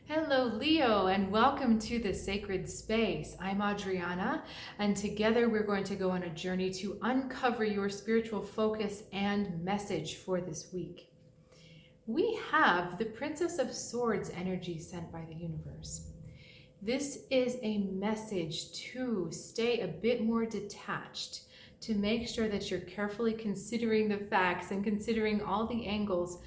Hello, Leo, and welcome to the Sacred Space. I'm Adriana, and together we're going to go on a journey to uncover your spiritual focus and message for this week. We have the Princess of Swords energy sent by the universe. This is a message to stay a bit more detached, to make sure that you're carefully considering the facts and considering all the angles,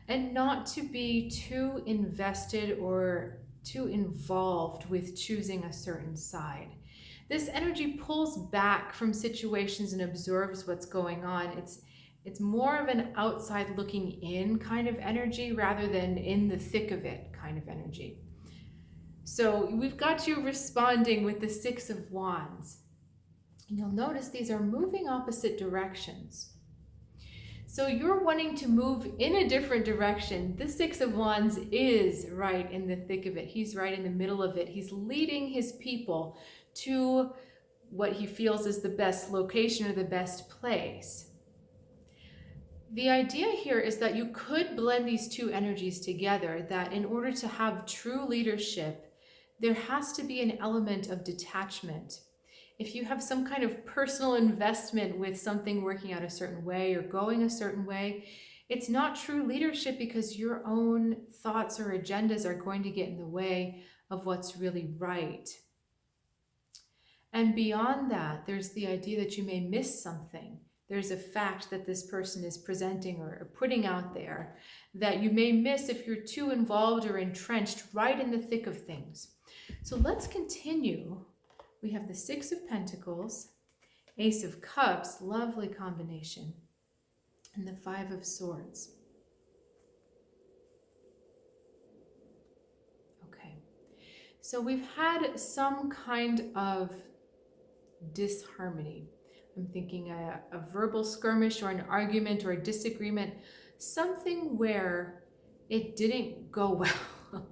and not to be too invested or too involved with choosing a certain side. This energy pulls back from situations and observes what's going on. It's more of an outside looking in kind of energy rather than in the thick of it kind of energy. So we've got you responding with the Six of Wands. And you'll notice these are moving opposite directions. So you're wanting to move in a different direction. The Six of Wands is right in the thick of it. He's right in the middle of it. He's leading his people to what he feels is the best location or the best place. The idea here is that you could blend these two energies together, that in order to have true leadership, there has to be an element of detachment. If you have some kind of personal investment with something working out a certain way or going a certain way, it's not true leadership because your own thoughts or agendas are going to get in the way of what's really right. And beyond that, there's the idea that you may miss something. There's a fact that this person is presenting or putting out there that you may miss if you're too involved or entrenched right in the thick of things. So let's continue. We have the Six of Pentacles, Ace of Cups, lovely combination, and the Five of Swords. Okay, so we've had some kind of disharmony. I'm thinking a verbal skirmish or an argument or a disagreement, something where it didn't go well,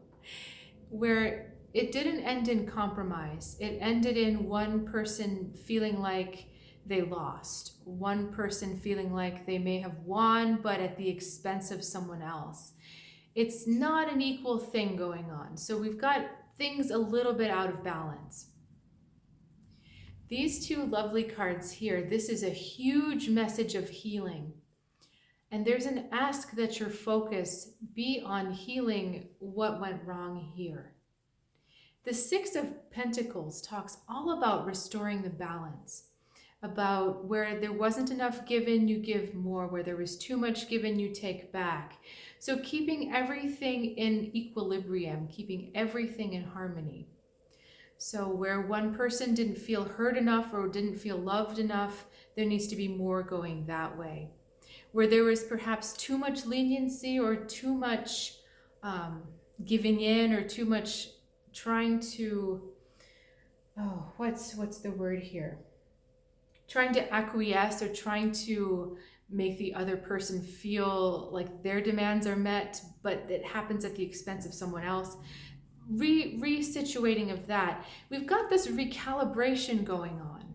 where it didn't end in compromise. It ended in one person feeling like they lost, one person feeling like they may have won, but at the expense of someone else. It's not an equal thing going on. So we've got things a little bit out of balance. These two lovely cards here, this is a huge message of healing. And there's an ask that your focus be on healing what went wrong here. The Six of Pentacles talks all about restoring the balance, about where there wasn't enough given, you give more, where there was too much given, you take back. So keeping everything in equilibrium, keeping everything in harmony. So where one person didn't feel heard enough or didn't feel loved enough, there needs to be more going that way. Where there was perhaps too much leniency or too much giving in or too much trying to, what's the word here? Trying to acquiesce or trying to make the other person feel like their demands are met, but it happens at the expense of someone else. Resituating of that. We've got this recalibration going on.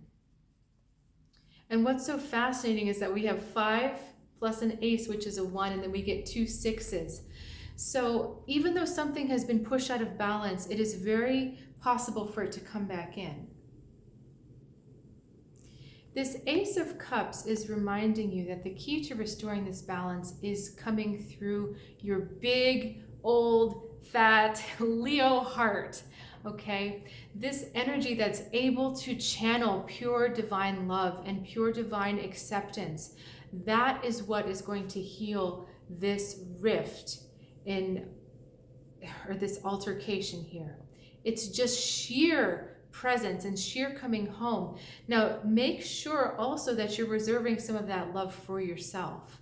And what's so fascinating is that we have 5 plus an ace, which is a 1, and then we get 2 sixes. So even though something has been pushed out of balance, it is very possible for it to come back in. This Ace of Cups is reminding you that the key to restoring this balance is coming through your big, old, fat Leo heart, okay? This energy that's able to channel pure divine love and pure divine acceptance, that is what is going to heal this rift or this altercation here. It's just sheer presence and sheer coming home. Now, make sure also that you're reserving some of that love for yourself.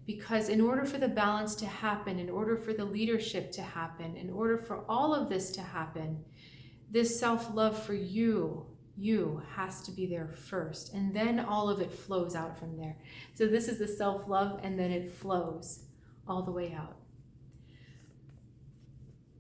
Because in order for the balance to happen, in order for the leadership to happen, in order for all of this to happen, this self-love for you has to be there first. And then all of it flows out from there. So this is the self-love, and then it flows all the way out.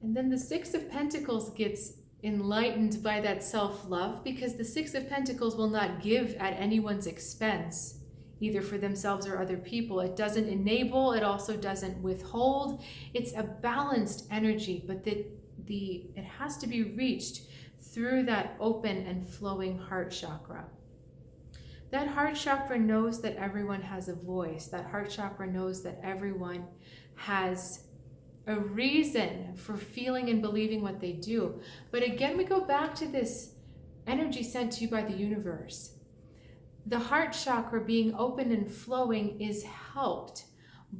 And then the Six of Pentacles gets enlightened by that self-love, because the Six of Pentacles will not give at anyone's expense, either for themselves or other people. It doesn't enable, it also doesn't withhold. It's a balanced energy, but it has to be reached through that open and flowing heart chakra. That heart chakra knows that everyone has a voice. That heart chakra knows that everyone has a reason for feeling and believing what they do. But again, we go back to this energy sent to you by the universe. The heart chakra being open and flowing is helped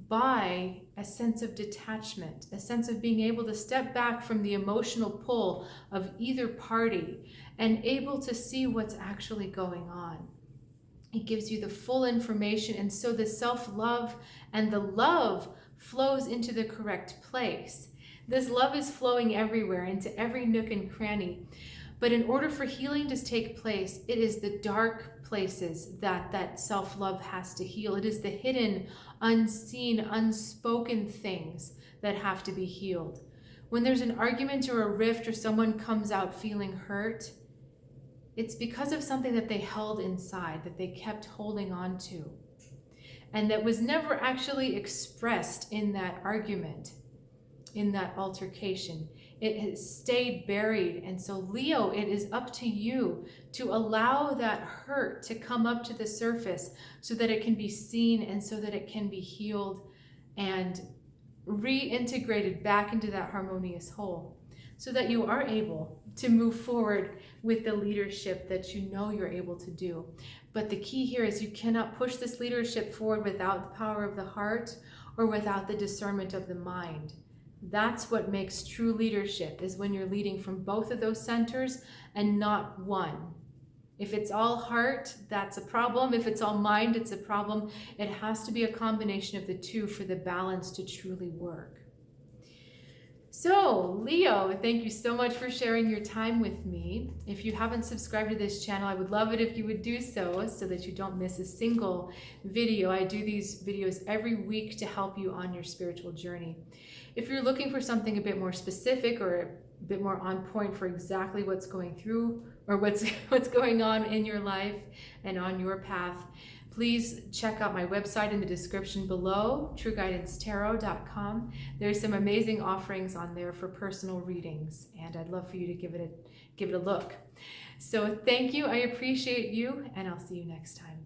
by a sense of detachment, a sense of being able to step back from the emotional pull of either party and able to see what's actually going on. It gives you the full information, and so the self-love and the love flows into the correct place. This love is flowing everywhere, into every nook and cranny. But in order for healing to take place, it is the dark places that self-love has to heal. It is the hidden, unseen, unspoken things that have to be healed. When there's an argument or a rift or someone comes out feeling hurt, it's because of something that they held inside, that they kept holding on to, and that was never actually expressed in that argument, in that altercation. It has stayed buried. And so Leo, it is up to you to allow that hurt to come up to the surface so that it can be seen and so that it can be healed and reintegrated back into that harmonious whole, so that you are able to move forward with the leadership that you know you're able to do. But the key here is you cannot push this leadership forward without the power of the heart or without the discernment of the mind. That's what makes true leadership, is when you're leading from both of those centers and not one. If it's all heart, that's a problem. If it's all mind, it's a problem. It has to be a combination of the two for the balance to truly work. So, Leo, thank you so much for sharing your time with me. If you haven't subscribed to this channel, I would love it if you would do so that you don't miss a single video. I do these videos every week to help you on your spiritual journey. If you're looking for something a bit more specific or a bit more on point for exactly what's going through or what's going on in your life and on your path, please check out my website in the description below, trueguidancetarot.com. There's some amazing offerings on there for personal readings, and I'd love for you to give it a look. So thank you, I appreciate you, and I'll see you next time.